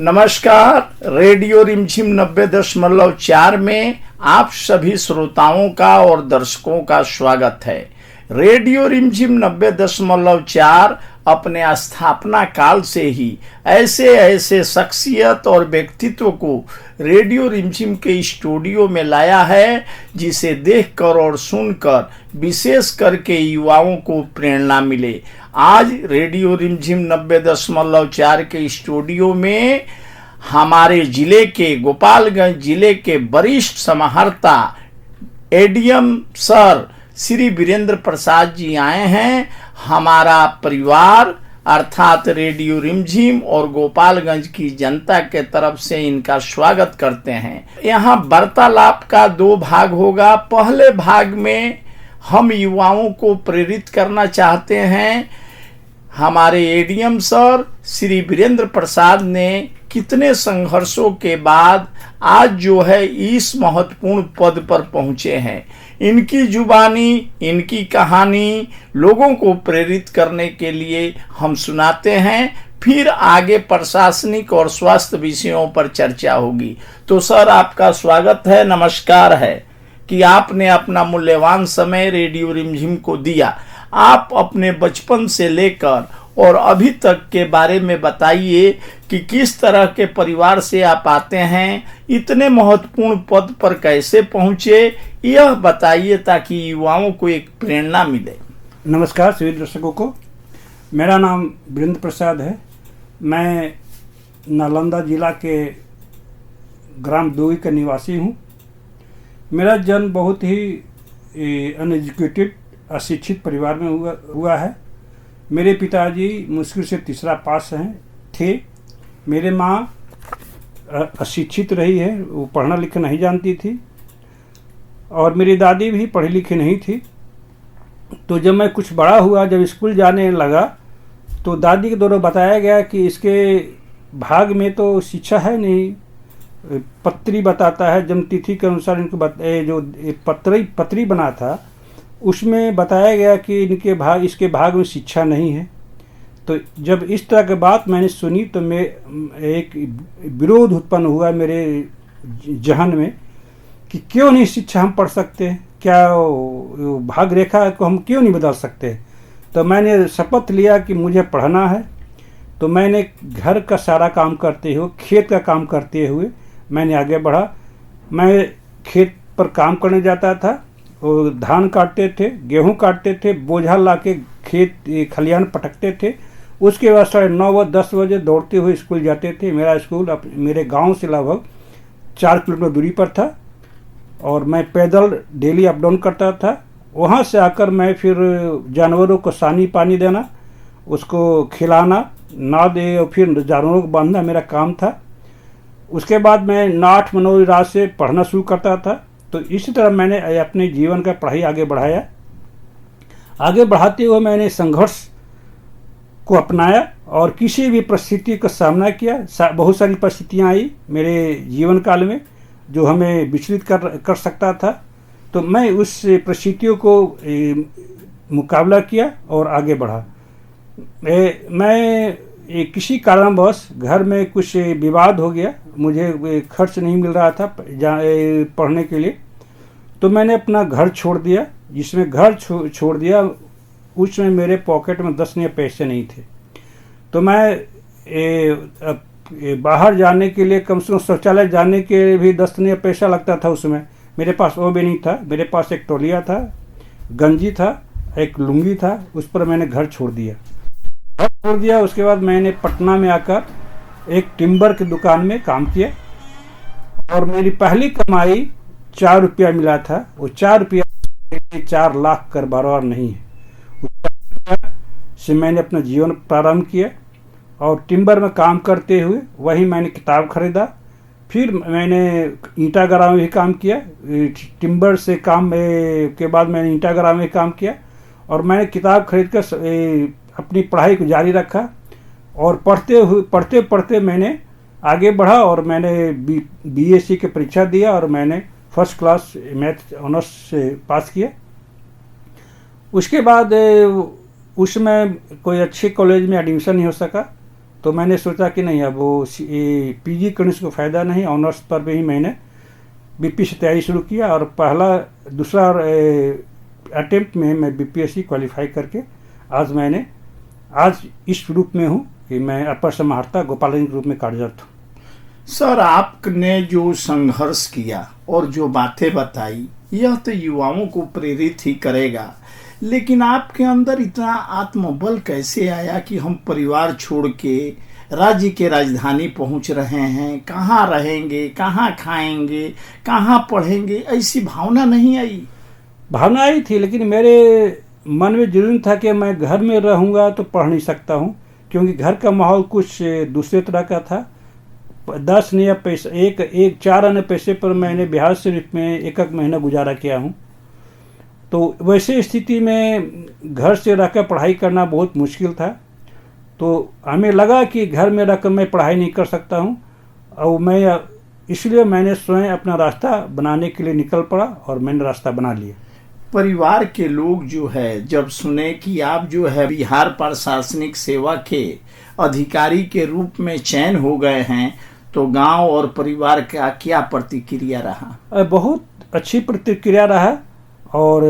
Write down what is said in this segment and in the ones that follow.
नमस्कार। रेडियो रिमझिम 90.4 में आप सभी श्रोताओं का और दर्शकों का स्वागत है। रेडियो रिमझिम 90.4 अपने स्थापना काल से ही ऐसे शख्सियत और व्यक्तित्व को रेडियो रिमझिम के स्टूडियो में लाया है, जिसे देखकर और सुनकर विशेष करके युवाओं को प्रेरणा मिले। आज रेडियो रिमझिम 90.4 के स्टूडियो में हमारे जिले के गोपालगंज जिले के वरिष्ठ समाहर्ता एडीएम सर श्री वीरेंद्र प्रसाद जी आए हैं। हमारा परिवार अर्थात रेडियो रिमझिम और गोपालगंज की जनता के तरफ से इनका स्वागत करते हैं। यहाँ वार्तालाप का 2 भाग होगा। पहले भाग में हम युवाओं को प्रेरित करना चाहते हैं। हमारे एडीएम सर श्री वीरेंद्र प्रसाद ने कितने संघर्षों के बाद आज जो है इस महत्वपूर्ण पद पर पहुंचे हैं। इनकी जुबानी, इनकी कहानी लोगों को प्रेरित करने के लिए हम सुनाते हैं। फिर आगे प्रशासनिक और स्वास्थ्य विषयों पर चर्चा होगी। तो सर, आपका स्वागत है, नमस्कार है कि आपने अपना मूल्यवान समय रेडियो रिमझिम को दिया। आप अपने बचपन से लेकर और अभी तक के बारे में बताइए कि किस तरह के परिवार से आप आते हैं, इतने महत्वपूर्ण पद पर कैसे पहुंचे, यह बताइए ताकि युवाओं को एक प्रेरणा मिले। नमस्कार सभी दर्शकों को, मेरा नाम वीरेंद्र प्रसाद है। मैं नालंदा जिला के ग्राम दोई का निवासी हूँ। मेरा जन्म बहुत ही अनएजुकेटेड अशिक्षित परिवार में हुआ है। मेरे पिताजी मुश्किल से तीसरा पास थे। मेरे माँ अशिक्षित रही है, वो पढ़ना लिखना नहीं जानती थी, और मेरी दादी भी पढ़ी लिखी नहीं थी। तो जब मैं कुछ बड़ा हुआ, जब स्कूल जाने लगा, तो दादी के द्वारा बताया गया कि इसके भाग में तो शिक्षा है नहीं। पत्री बताता है, जन्मतिथि के अनुसार इनको जो पत्री बना था उसमें बताया गया कि इसके भाग में शिक्षा नहीं है। तो जब इस तरह की बात मैंने सुनी तो मैं एक विरोध उत्पन्न हुआ मेरे जहन में कि क्यों नहीं शिक्षा हम पढ़ सकते, क्या भाग रेखा को हम क्यों नहीं बदल सकते। तो मैंने शपथ लिया कि मुझे पढ़ना है। तो मैंने घर का सारा काम करते हुए, खेत का काम करते हुए मैंने आगे बढ़ा। मैं खेत पर काम करने जाता था, और धान काटते थे, गेहूं काटते थे, बोझा लाके खेत खलिहान पटकते थे। उसके बाद 9:30-10 बजे दौड़ते हुए स्कूल जाते थे। मेरा स्कूल मेरे गांव से लगभग 4 किलोमीटर दूरी पर था, और मैं पैदल डेली अप डाउन करता था। वहां से आकर मैं फिर जानवरों को सानी पानी देना, उसको खिलाना, ना दे और फिर जानवरों को बांधना मेरा काम था। उसके बाद मैं 8-9 रात से पढ़ना शुरू करता था। तो इसी तरह मैंने अपने जीवन का पढ़ाई आगे बढ़ाया। आगे बढ़ाते हुए मैंने संघर्ष को अपनाया और किसी भी परिस्थिति का सामना किया। बहुत सारी परिस्थितियां आई मेरे जीवन काल में जो हमें विचलित कर सकता था। तो मैं उस परिस्थितियों को मुकाबला किया और आगे बढ़ा। मैं किसी कारणवश घर में कुछ विवाद हो गया, मुझे खर्च नहीं मिल रहा था पढ़ने के लिए। तो मैंने अपना घर छोड़ दिया। जिसमें घर छोड़ दिया उसमें मेरे पॉकेट में 10 नया पैसे नहीं थे। तो मैं बाहर जाने के लिए, कम से कम शौचालय जाने के लिए भी 10 नया पैसा लगता था। उसमें मेरे पास वो भी नहीं था। मेरे पास एक तौलिया था, गंजी था, एक लुंगी था। उस पर मैंने घर छोड़ दिया। उसके बाद मैंने पटना में आकर एक टिम्बर की दुकान में काम किया, और मेरी पहली कमाई 4 रुपया मिला था। वो 4 रुपया 4 लाख का बराबर नहीं है। से मैंने अपना जीवन प्रारंभ किया, और टिम्बर में काम करते हुए वहीं मैंने किताब खरीदा। फिर मैंने ईंटागरा में भी काम किया। टिम्बर से काम के बाद मैंने ईंटागरा में काम किया, और मैंने किताब खरीद कर अपनी पढ़ाई को जारी रखा। और पढ़ते पढ़ते मैंने आगे बढ़ा, और मैंने बीएससी की परीक्षा दिया, और मैंने फर्स्ट क्लास मैथ ऑनर्स से पास किया। उसके बाद उसमें कोई अच्छे कॉलेज में एडमिशन नहीं हो सका, तो मैंने सोचा कि नहीं, अब वो पीजी करने से कोई फ़ायदा नहीं, ऑनर्स पर भी ही मैंने बीपी से तैयारी शुरू किया और दूसरा अटेम्प्ट में मैं बीपीएससी क्वालिफाई करके आज इस रूप में हूँ कि मैं अपर समाहर्ता गोपालगंज ग्रुप में कार्यरत हूँ। सर, आपने जो संघर्ष किया और जो बातें बताई, यह तो युवाओं को प्रेरित ही करेगा, लेकिन आपके अंदर इतना आत्मबल कैसे आया कि हम परिवार छोड़ के राज्य के राजधानी पहुंच रहे हैं? कहाँ रहेंगे, कहाँ खाएंगे, कहाँ पढ़ेंगे, ऐसी भावना नहीं आई? भावना आई थी, लेकिन मेरे मन में जरूर था कि मैं घर में रहूँगा तो पढ़ नहीं सकता हूँ, क्योंकि घर का माहौल कुछ दूसरे तरह का था। 10 नया पैसा, एक 4 आने पैसे पर मैंने बिहार शरीफ में एक महीना गुजारा किया हूँ। तो वैसे स्थिति में घर से रहकर पढ़ाई करना बहुत मुश्किल था। तो हमें लगा कि घर में रहकर मैं पढ़ाई नहीं कर सकता हूँ, और इसलिए मैंने स्वयं अपना रास्ता बनाने के लिए निकल पड़ा और मैंने रास्ता बना लिया। परिवार के लोग जो है जब सुने कि आप जो है बिहार प्रशासनिक सेवा के अधिकारी के रूप में चयन हो गए हैं, तो गांव और परिवार का क्या प्रतिक्रिया रहा? बहुत अच्छी प्रतिक्रिया रहा, और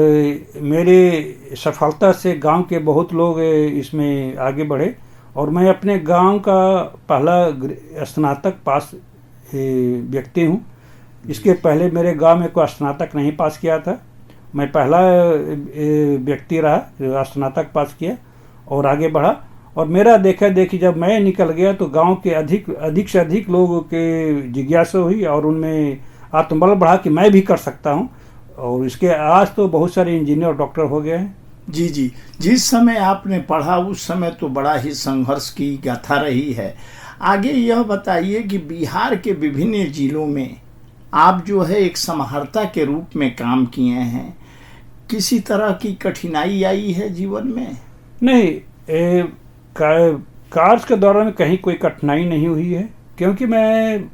मेरे सफलता से गांव के बहुत लोग इसमें आगे बढ़े, और मैं अपने गांव का पहला स्नातक पास व्यक्ति हूं। इसके पहले मेरे गांव में कोई स्नातक नहीं पास किया था। मैं पहला व्यक्ति रहा जो स्नातक पास किया और आगे बढ़ा। और मेरा देखा देखी जब मैं निकल गया तो गांव के अधिक से अधिक लोगों के जिज्ञासा हुई और उनमें आत्मबल बढ़ा कि मैं भी कर सकता हूं। और इसके आज तो बहुत सारे इंजीनियर और डॉक्टर हो गए हैं। जी जी, जिस समय आपने पढ़ा उस समय तो बड़ा ही संघर्ष की गाथा रही है। आगे यह बताइए कि बिहार के विभिन्न जिलों में आप जो है एक समाहर्ता के रूप में काम किए हैं, किसी तरह की कठिनाई आई है जीवन में? नहीं, कार्य के दौरान कहीं कोई कठिनाई नहीं हुई है, क्योंकि मैं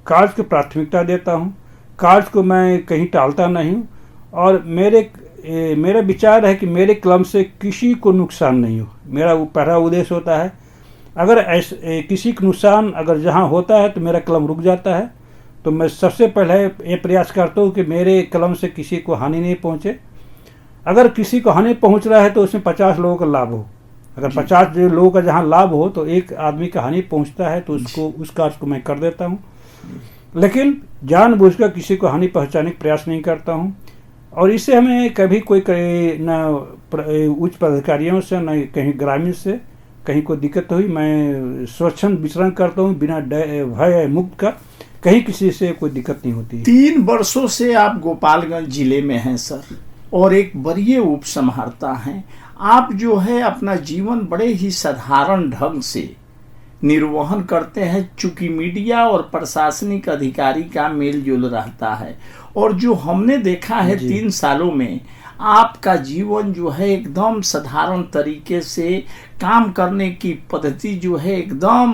कार्य को प्राथमिकता देता हूँ। कार्य को मैं कहीं टालता नहीं हूँ, और मेरा विचार है कि मेरे कलम से किसी को नुकसान नहीं हो। मेरा पहला उद्देश्य होता है, अगर किसी को नुकसान अगर जहाँ होता है तो मेरा कलम रुक जाता है। तो मैं सबसे पहले ये प्रयास करता हूँ कि मेरे कलम से किसी को हानि नहीं पहुँचे। अगर किसी को हानि पहुँच रहा है तो उसमें 50 लोगों का लाभ हो। अगर 50 लोगों का जहाँ लाभ हो तो एक आदमी का हानि पहुँचता है तो उस कार्य को मैं कर देता हूँ, लेकिन जानबूझकर किसी को हानि पहुँचाने का प्रयास नहीं करता हूँ। और इससे हमें कभी कोई न उच्च पदाधिकारियों से न कहीं ग्रामीण से कहीं कोई दिक्कत हुई। मैं स्वच्छंद विचरण करता हूँ बिना भय मुक्त का, कहीं किसी से कोई दिक्कत नहीं होती। 3 वर्षों से आप गोपालगंज जिले में हैं सर, और एक वरीय उप समाहर्ता हैं। आप जो है अपना जीवन बड़े ही साधारण ढंग से निर्वहन करते हैं, चूंकि मीडिया और प्रशासनिक अधिकारी का मेल जोल रहता है। और जो हमने देखा है 3 सालों में आपका जीवन जो है एकदम साधारण तरीके से काम करने की पद्धति जो है एकदम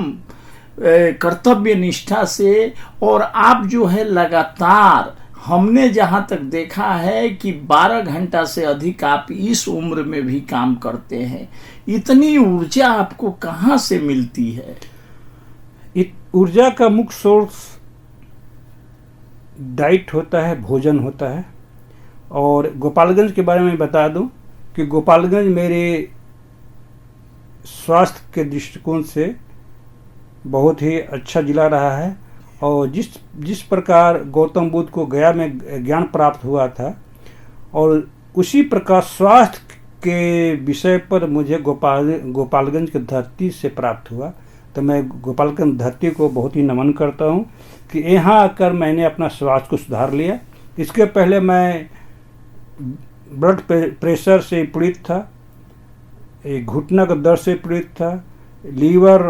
कर्तव्य निष्ठा से, और आप जो है लगातार हमने जहां तक देखा है कि 12 घंटा से अधिक आप इस उम्र में भी काम करते हैं। इतनी ऊर्जा आपको कहां से मिलती है? ऊर्जा का मुख्य सोर्स डाइट होता है, भोजन होता है। और गोपालगंज के बारे में बता दूं कि गोपालगंज मेरे स्वास्थ्य के दृष्टिकोण से बहुत ही अच्छा जिला रहा है। और जिस प्रकार गौतम बुद्ध को गया में ज्ञान प्राप्त हुआ था, और उसी प्रकार स्वास्थ्य के विषय पर मुझे गोपालगंज की धरती से प्राप्त हुआ। तो मैं गोपालगंज धरती को बहुत ही नमन करता हूँ कि यहाँ आकर मैंने अपना स्वास्थ्य को सुधार लिया। इसके पहले मैं ब्लड प्रेशर से पीड़ित था, घुटना का दर्द से पीड़ित था, लीवर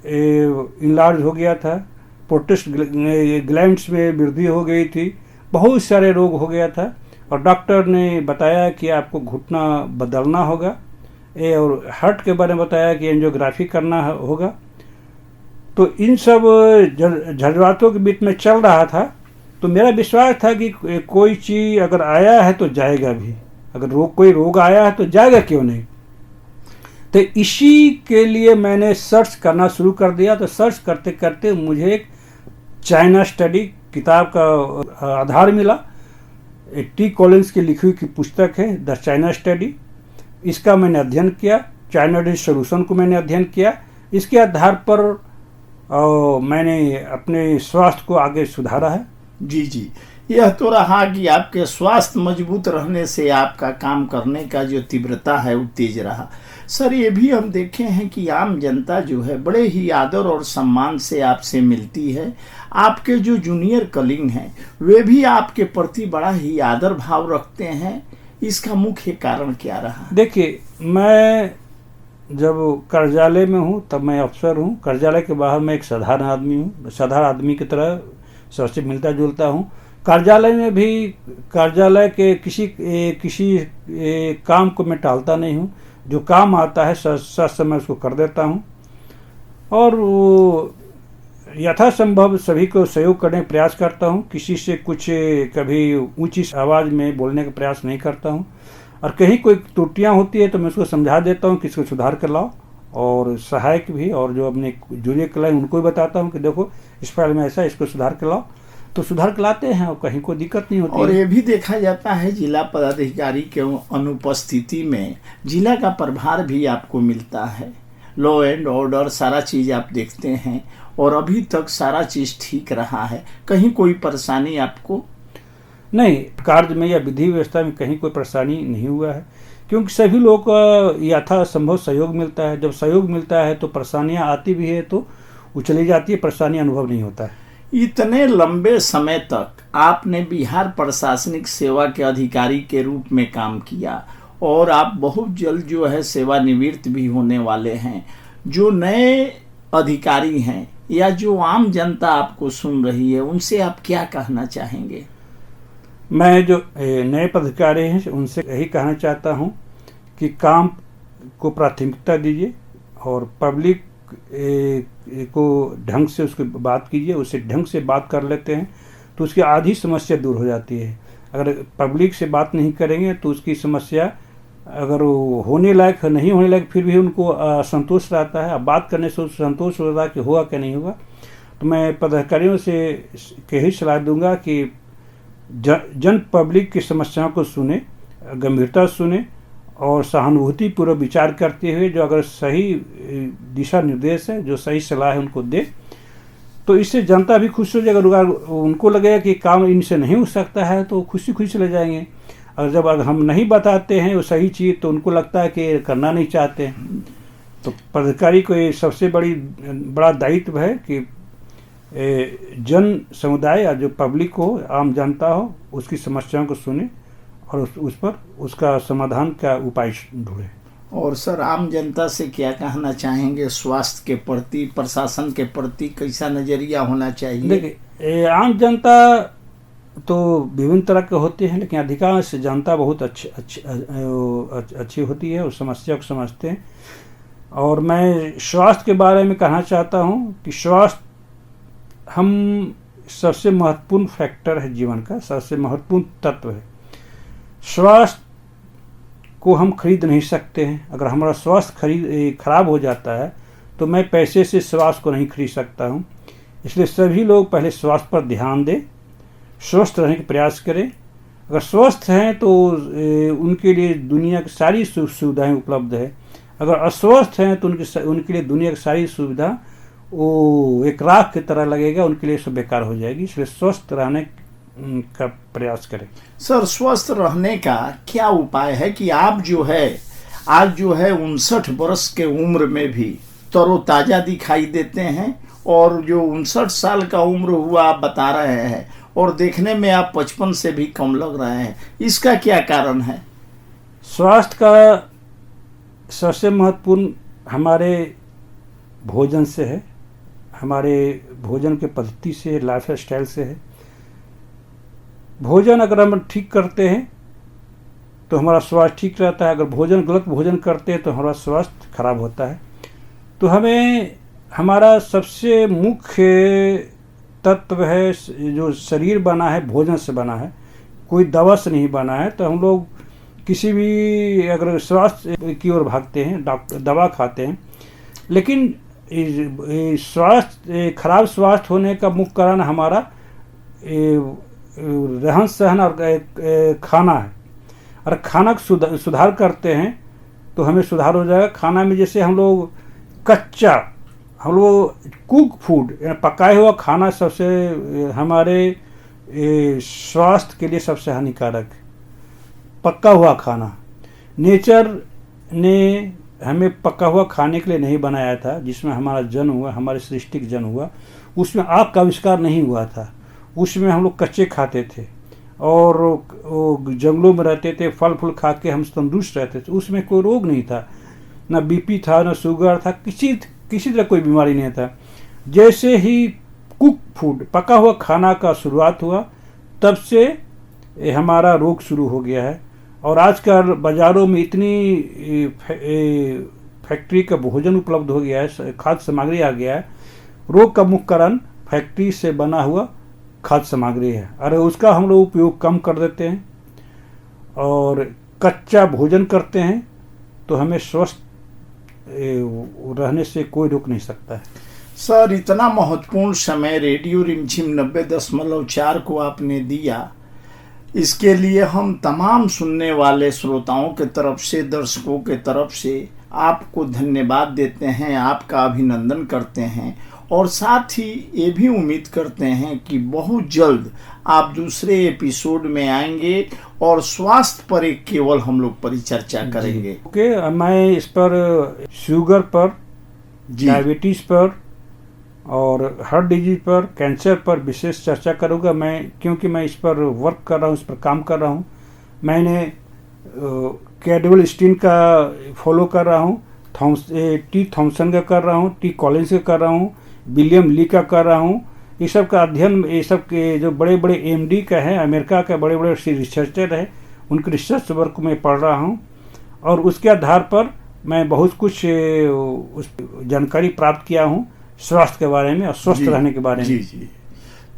इनलार्ज हो गया था, प्रोस्टेट ग्लैंड्स में वृद्धि हो गई थी, बहुत सारे रोग हो गया था। और डॉक्टर ने बताया कि आपको घुटना बदलना होगा, और हार्ट के बारे में बताया कि एंजियोग्राफी करना होगा। तो इन सब झंझावातों के बीच में चल रहा था। तो मेरा विश्वास था कि कोई चीज़ अगर आया है तो जाएगा भी, अगर कोई रोग आया है तो जाएगा क्यों नहीं। तो इसी के लिए मैंने सर्च करना शुरू कर दिया। तो सर्च करते करते मुझे एक चाइना स्टडी किताब का आधार मिला। टी कॉलिंस की लिखी हुई की पुस्तक है द चाइना स्टडी। इसका मैंने अध्ययन किया, चाइना स्टडी सोल्यूशन को मैंने अध्ययन किया। इसके आधार पर मैंने अपने स्वास्थ्य को आगे सुधारा है। जी जी, यह तो रहा कि आपके स्वास्थ्य मजबूत रहने से आपका काम करने का जो तीव्रता है वो तेज रहा। सर, ये भी हम देखे हैं कि आम जनता जो है बड़े ही आदर और सम्मान से आपसे मिलती है। आपके जो जूनियर कलीग हैं वे भी आपके प्रति बड़ा ही आदर भाव रखते हैं। इसका मुख्य कारण क्या रहा? देखिए, मैं जब कार्यालय में हूँ तब मैं अफसर हूँ, कार्यालय के बाहर मैं एक साधारण आदमी हूँ, साधारण आदमी की तरह सबसे मिलता जुलता हूँ। कार्यालय में भी कार्यालय के किसी काम को मैं टालता नहीं हूँ। जो काम आता है सच समय उसको कर देता हूँ और वो यथासंभव सभी को सहयोग करने का प्रयास करता हूँ। किसी से कुछ कभी ऊंची आवाज़ में बोलने का प्रयास नहीं करता हूँ और कहीं कोई त्रुटियाँ होती है तो मैं उसको समझा देता हूँ कि इसको सुधार कर लाओ। और सहायक भी और जो अपने जूनियर क्लाइंट उनको भी बताता हूँ कि देखो इस फाइल में ऐसा, इसको सुधार कर लाओ। तो सुधार कराते हैं और कहीं कोई दिक्कत नहीं होती। और ये भी देखा जाता है जिला पदाधिकारी के अनुपस्थिति में जिला का प्रभार भी आपको मिलता है। लॉ एंड ऑर्डर सारा चीज़ आप देखते हैं और अभी तक सारा चीज़ ठीक रहा है। कहीं कोई परेशानी आपको? नहीं, कार्य में या विधि व्यवस्था में कहीं कोई परेशानी नहीं हुआ है, क्योंकि सभी लोग का यथासंभव सहयोग मिलता है। जब सहयोग मिलता है तो परेशानियां आती भी है तो वो चली जाती है, परेशानी अनुभव नहीं होता है। इतने लंबे समय तक आपने बिहार प्रशासनिक सेवा के अधिकारी के रूप में काम किया और आप बहुत जल्द जो है सेवानिवृत्त भी होने वाले हैं। जो नए अधिकारी हैं या जो आम जनता आपको सुन रही है उनसे आप क्या कहना चाहेंगे? मैं जो नए पदाधिकारी हैं उनसे यही कहना चाहता हूं कि काम को प्राथमिकता दीजिए और पब्लिक को ढंग से उसकी बात कीजिए। उससे ढंग से बात कर लेते हैं तो उसकी आधी समस्या दूर हो जाती है। अगर पब्लिक से बात नहीं करेंगे तो उसकी समस्या अगर वो होने लायक नहीं होने लायक फिर भी उनको असंतोष रहता है। अब बात करने से संतोष होता है कि होगा क्या नहीं होगा। तो मैं पदाधिकारियों से यही सलाह दूंगा कि जन पब्लिक की समस्याओं को सुने, गंभीरता सुने और सहानुभूति पूर्वक विचार करते हुए जो अगर सही दिशा निर्देश है, जो सही सलाह है उनको दे तो इससे जनता भी खुश हो जाएगा। अगर उनको लगेगा कि काम इनसे नहीं हो सकता है तो खुशी खुशी चले जाएंगे। और जब अगर हम नहीं बताते हैं वो सही चीज़ तो उनको लगता है कि करना नहीं चाहते हैं। तो पदाधिकारी को ये सबसे बड़ा दायित्व है कि जन समुदाय या जो पब्लिक हो, आम जनता हो, उसकी समस्याओं को सुने और उस पर उसका समाधान का उपाय ढूंढे। और सर, आम जनता से क्या कहना चाहेंगे? स्वास्थ्य के प्रति, प्रशासन के प्रति कैसा नजरिया होना चाहिए? देखिए, आम जनता तो विभिन्न तरह के होते हैं लेकिन अधिकांश जनता बहुत अच्छी होती है और समस्या को समझते हैं। और मैं स्वास्थ्य के बारे में कहना चाहता हूँ कि स्वास्थ्य हम सबसे महत्वपूर्ण फैक्टर है, जीवन का सबसे महत्वपूर्ण तत्व है। स्वास्थ्य को हम खरीद नहीं सकते हैं। अगर हमारा स्वास्थ्य खराब हो जाता है तो मैं पैसे से स्वास्थ्य को नहीं खरीद सकता हूँ। इसलिए सभी लोग पहले स्वास्थ्य पर ध्यान दें, स्वस्थ रहने का प्रयास करें। अगर स्वस्थ हैं तो उनके लिए दुनिया की सारी सुविधाएं उपलब्ध है। अगर अस्वस्थ हैं तो उनके लिए दुनिया की सारी सुविधा वो एक राख की तरह लगेगा, उनके लिए सब बेकार हो जाएगी। इसलिए स्वस्थ रहने का प्रयास करें। सर, स्वस्थ रहने का क्या उपाय है कि आप जो है आज जो है 59 वर्ष के उम्र में भी तरोताजा दिखाई देते हैं और जो 59 साल का उम्र हुआ आप बता रहे हैं और देखने में आप 55 से भी कम लग रहे हैं, इसका क्या कारण है? स्वास्थ्य का सबसे महत्वपूर्ण हमारे भोजन से है, हमारे भोजन के पद्धति से, लाइफ स्टाइल से है। भोजन अगर हम ठीक करते हैं तो हमारा स्वास्थ्य ठीक रहता है। अगर गलत भोजन करते हैं तो हमारा स्वास्थ्य खराब होता है। तो हमें हमारा सबसे मुख्य तत्व है जो शरीर बना है भोजन से बना है, कोई दवा से नहीं बना है। तो हम लोग किसी भी अगर स्वास्थ्य की ओर भागते हैं, डॉक्टर दवा खाते हैं, लेकिन स्वास्थ्य खराब स्वास्थ्य होने का मुख्य कारण हमारा रहन सहन और खाना है। और खाना का सुधार करते हैं तो हमें सुधार हो जाएगा। खाना में जैसे हम लोग कुक फूड, पकाया हुआ खाना सबसे हमारे स्वास्थ्य के लिए सबसे हानिकारक है। पका हुआ खाना, नेचर ने हमें पका हुआ खाने के लिए नहीं बनाया था। जिसमें हमारा जन्म हुआ, हमारे सृष्टि का जन्म हुआ, उसमें आग का आविष्कार नहीं हुआ था। उसमें हम लोग कच्चे खाते थे और जंगलों में रहते थे, फल फूल खा के हम तंदुरुस्त रहते थे। उसमें कोई रोग नहीं था, ना बीपी था, ना शुगर था, किसी तरह कोई बीमारी नहीं था। जैसे ही कुक फूड, पका हुआ खाना का शुरुआत हुआ, तब से हमारा रोग शुरू हो गया है। और आजकल बाज़ारों में इतनी फैक्ट्री का भोजन उपलब्ध हो गया है, खाद्य सामग्री आ गया है। रोग का मुख्य कारण फैक्ट्री से बना हुआ खाद्य सामग्री है। अरे उसका हम लोग उपयोग कम कर देते हैं और कच्चा भोजन करते हैं तो हमें स्वस्थ रहने से कोई रोक नहीं सकता है। सर, इतना महत्वपूर्ण समय रेडियो रिमझिम 90.4 को आपने दिया, इसके लिए हम तमाम सुनने वाले श्रोताओं के तरफ से, दर्शकों के तरफ से आपको धन्यवाद देते हैं, आपका अभिनंदन करते हैं और साथ ही ये भी उम्मीद करते हैं कि बहुत जल्द आप दूसरे एपिसोड में आएंगे और स्वास्थ्य पर एक केवल हम लोग परिचर्चा करेंगे। ओके, मैं इस पर शुगर पर, डायबिटीज पर और हार्ट डिजीज पर, कैंसर पर विशेष चर्चा करूंगा मैं, क्योंकि मैं इस पर वर्क कर रहा हूँ, इस पर काम कर रहा हूँ। मैंने कैडवल स्टीन का फॉलो कर रहा हूँ, टी थॉमसन का कर रहा हूँ, टी कॉलिंस का कर रहा हूँ, विलियम ली का कर रहा हूँ। ये सब का अध्ययन, ये सब के जो बड़े बड़े एमडी का है, अमेरिका के बड़े बड़े रिसर्चर है, उनके रिसर्च वर्क को मैं पढ़ रहा हूँ और उसके आधार पर मैं बहुत कुछ उस जानकारी प्राप्त किया हूँ स्वास्थ्य के बारे में और स्वस्थ रहने के बारे में। जी।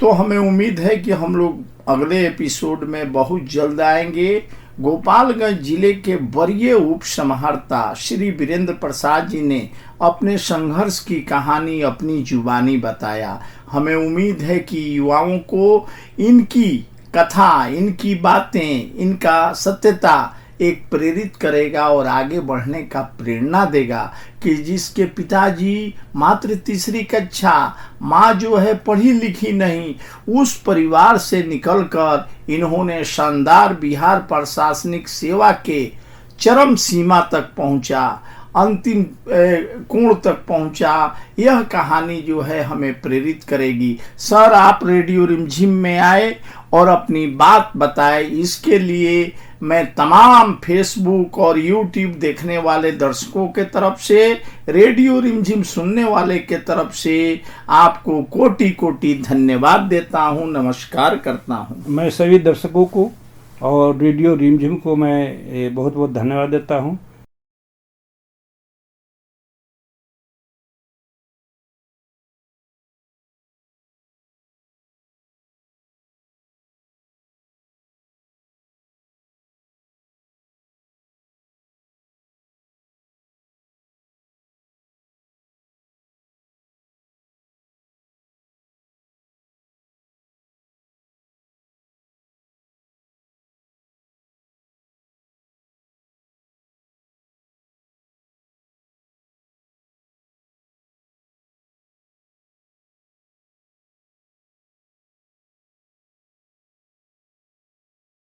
तो हमें उम्मीद है कि हम लोग अगले एपिसोड में बहुत जल्द आएंगे। गोपालगंज जिले के वरीय उप समाहर्ता श्री वीरेंद्र प्रसाद जी ने अपने संघर्ष की कहानी अपनी जुबानी बताया। हमें उम्मीद है कि युवाओं को इनकी कथा, इनकी बातें, इनका सत्यता एक प्रेरित करेगा और आगे बढ़ने का प्रेरणा देगा कि जिसके पिताजी मात्र तीसरी कक्षा, माँ जो है पढ़ी लिखी नहीं, उस परिवार से निकलकर इन्होंने शानदार बिहार प्रशासनिक सेवा के चरम सीमा तक पहुंचा, अंतिम कोण तक पहुंचा। यह कहानी जो है हमें प्रेरित करेगी। सर, आप रेडियो रिमझिम में आए और अपनी बात बताए, इसके लिए मैं तमाम फेसबुक और यूट्यूब देखने वाले दर्शकों के तरफ से, रेडियो रिमझिम सुनने वाले के तरफ से आपको कोटि कोटि धन्यवाद देता हूं, नमस्कार करता हूं। मैं सभी दर्शकों को और रेडियो रिमझिम को मैं बहुत बहुत धन्यवाद देता हूं।